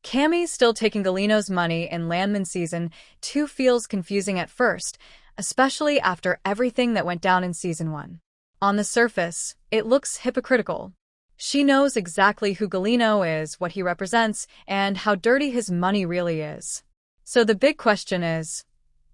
Cami still taking Gallino's money in Landman Season 2 feels confusing at first, especially after everything that went down in Season 1. On the surface, it looks hypocritical. She knows exactly who Gallino is, what he represents, and how dirty his money really is. So the big question is,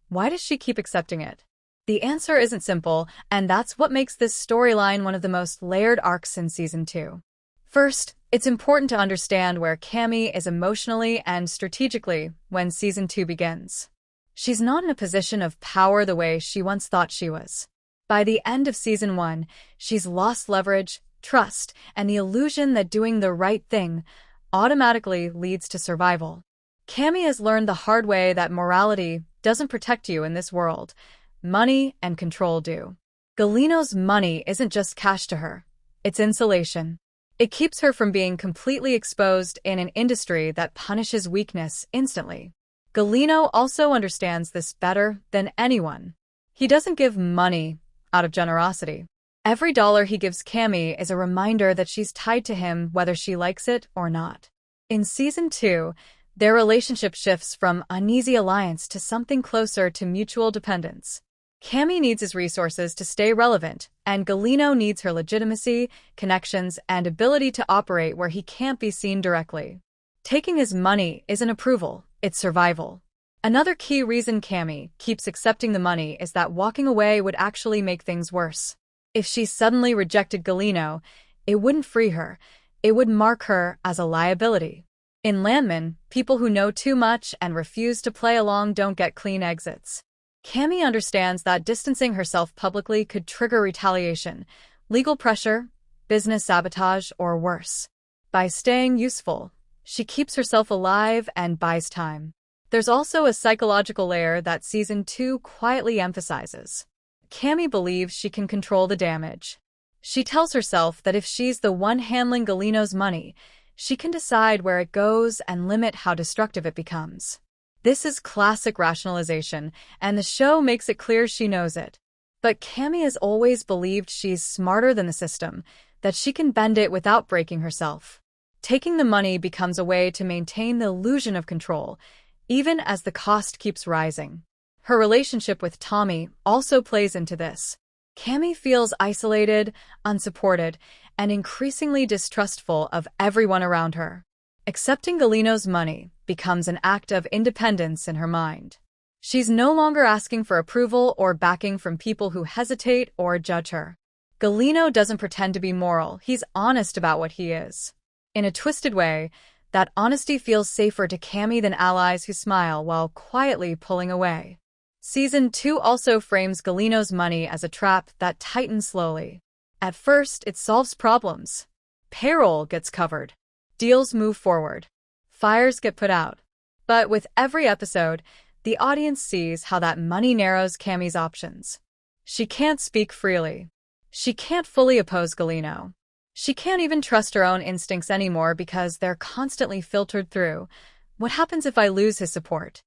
why does she keep accepting it? The answer isn't simple, and that's what makes this storyline one of the most layered arcs in Season 2. First, it's important to understand where Cami is emotionally and strategically when Season 2 begins. She's not in a position of power the way she once thought she was. By the end of Season 1, she's lost leverage, trust, and the illusion that doing the right thing automatically leads to survival. Cami has learned the hard way that morality doesn't protect you in this world. Money and control do. Gallino's money isn't just cash to her. It's insulation. It keeps her from being completely exposed in an industry that punishes weakness instantly. Gallino also understands this better than anyone. He doesn't give money out of generosity. Every dollar he gives Cami is a reminder that she's tied to him whether she likes it or not. In Season 2, their relationship shifts from uneasy alliance to something closer to mutual dependence. Cami needs his resources to stay relevant, and Gallino needs her legitimacy, connections, and ability to operate where he can't be seen directly. Taking his money isn't approval, it's survival. Another key reason Cami keeps accepting the money is that walking away would actually make things worse. If she suddenly rejected Gallino, it wouldn't free her, it would mark her as a liability. In Landman, people who know too much and refuse to play along don't get clean exits. Cami understands that distancing herself publicly could trigger retaliation, legal pressure, business sabotage, or worse. By staying useful, she keeps herself alive and buys time. There's also a psychological layer that Season 2 quietly emphasizes. Cami believes she can control the damage. She tells herself that if she's the one handling Gallino's money, she can decide where it goes and limit how destructive it becomes. This is classic rationalization, and the show makes it clear she knows it. But Cami has always believed she's smarter than the system, that she can bend it without breaking herself. Taking the money becomes a way to maintain the illusion of control, even as the cost keeps rising. Her relationship with Tommy also plays into this. Cami feels isolated, unsupported, and increasingly distrustful of everyone around her. Accepting Gallino's money becomes an act of independence in her mind. She's no longer asking for approval or backing from people who hesitate or judge her. Gallino doesn't pretend to be moral, he's honest about what he is. In a twisted way, that honesty feels safer to Cami than allies who smile while quietly pulling away. Season 2 also frames Gallino's money as a trap that tightens slowly. At first, it solves problems. Payroll gets covered. Deals move forward. Fires get put out. But with every episode, the audience sees how that money narrows Cami's options. She can't speak freely. She can't fully oppose Gallino. She can't even trust her own instincts anymore because they're constantly filtered through. What happens if I lose his support?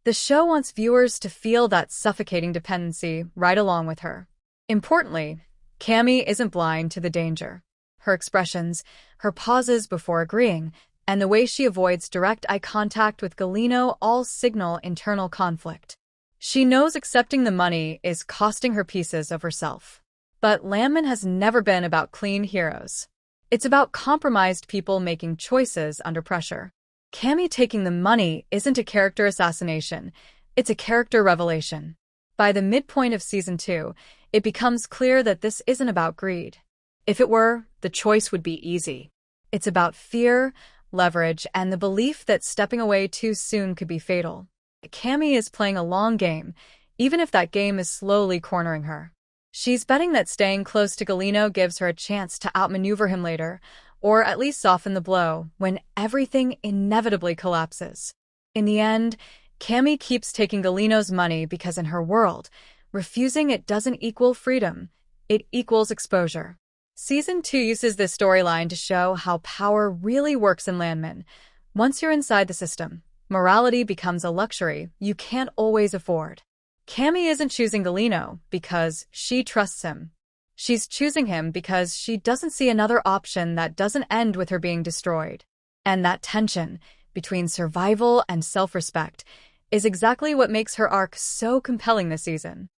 The show wants viewers to feel that suffocating dependency right along with her. Importantly, Cami isn't blind to the danger. Her expressions, her pauses before agreeing, and the way she avoids direct eye contact with Gallino all signal internal conflict. She knows accepting the money is costing her pieces of herself. But Landman has never been about clean heroes. It's about compromised people making choices under pressure. Cami taking the money isn't a character assassination, it's a character revelation. By the midpoint of Season 2, it becomes clear that this isn't about greed. If it were, the choice would be easy. It's about fear, leverage, and the belief that stepping away too soon could be fatal. Cami is playing a long game, even if that game is slowly cornering her. She's betting that staying close to Gallino gives her a chance to outmaneuver him later, or at least soften the blow when everything inevitably collapses. In the end, Cami keeps taking Gallino's money because in her world, refusing it doesn't equal freedom, it equals exposure. Season 2 uses this storyline to show how power really works in Landman. Once you're inside the system, morality becomes a luxury you can't always afford. Cami isn't choosing Gallino because she trusts him. She's choosing him because she doesn't see another option that doesn't end with her being destroyed. And that tension, between survival and self-respect is exactly what makes her arc so compelling this season.